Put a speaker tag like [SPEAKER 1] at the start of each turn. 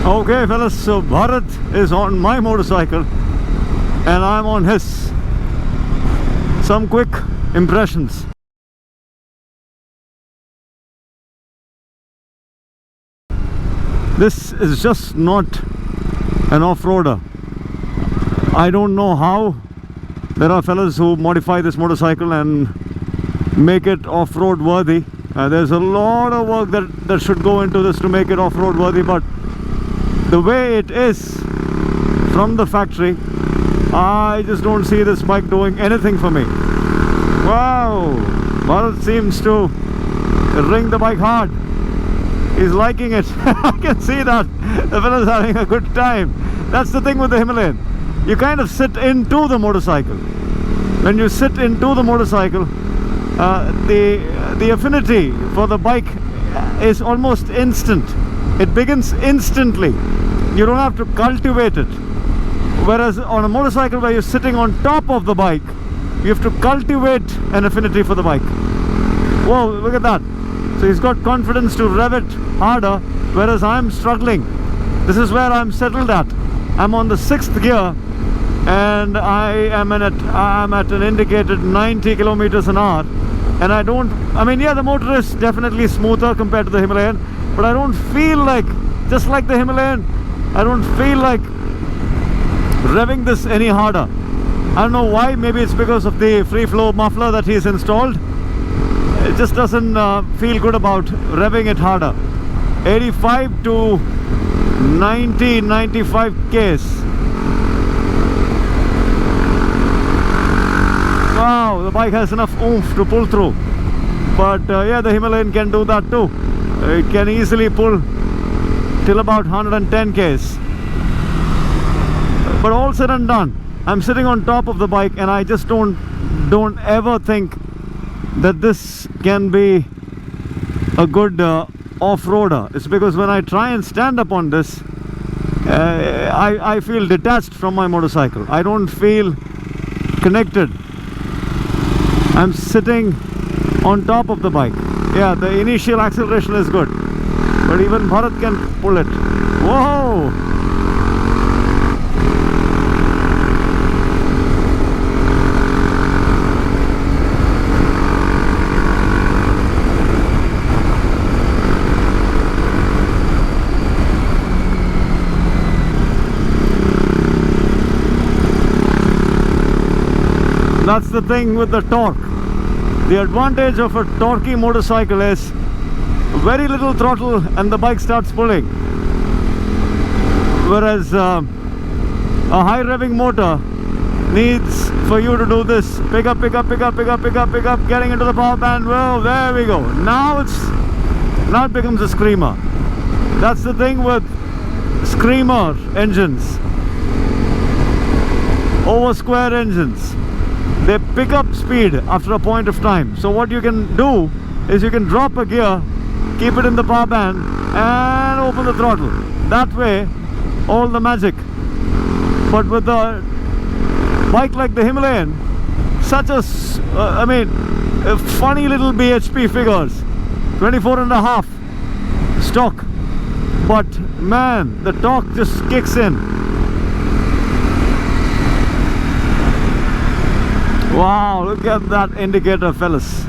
[SPEAKER 1] Okay, fellas, so Bharat is on my motorcycle and I'm on his. Some quick impressions. This is just not an off-roader. I don't know how there are fellas who modify this motorcycle and make it off-road worthy. There's a lot of work that should go into this to make it off-road worthy, but the way it is from the factory, I just don't see this bike doing anything for me. Wow, Bharat seems to ring the bike hard. He's liking it. I can see that the fella's having a good time. That's the thing with the Himalayan. You kind of sit into the motorcycle. When you sit into the motorcycle, the affinity for the bike is almost instant. It begins instantly. You don't have to cultivate it. Whereas on a motorcycle where you're sitting on top of the bike, you have to cultivate an affinity for the bike. Whoa, look at that. So he's got confidence to rev it harder, whereas I'm struggling. This is where I'm settled at. I'm on the 6th gear and I'm at an indicated 90 kilometers an hour. And the motor is definitely smoother compared to the Himalayan, but I don't feel like, just like the Himalayan, I don't feel like revving this any harder. I don't know why. Maybe it's because of the free flow muffler that he's installed. It just doesn't feel good about revving it harder. 85 to 90, 95 Ks. Wow, the bike has enough oomph to pull through. But yeah, the Himalayan can do that too. It can easily pull till about 110 Ks. But all said and done, I'm sitting on top of the bike and I just don't ever think that this can be a good off-roader. It's because when I try and stand up on this, I feel detached from my motorcycle. I don't feel connected. I'm sitting on top of the bike. Yeah, the initial acceleration is good, but even Bharat can pull it. Whoa! That's the thing with the torque. The advantage of a torquey motorcycle is very little throttle and the bike starts pulling. Whereas a high revving motor needs for you to do this. Pick up, pick up, pick up, pick up, pick up, pick up, getting into the power band. Well, there we go. Now it becomes a screamer. That's the thing with screamer engines. Over square engines. They pick up speed after a point of time. So what you can do is you can drop a gear, keep it in the power band and open the throttle. That way, all the magic. But with a bike like the Himalayan, such a funny little BHP figures, 24.5 stock, but man, the torque just kicks in. Wow, look at that indicator, fellas.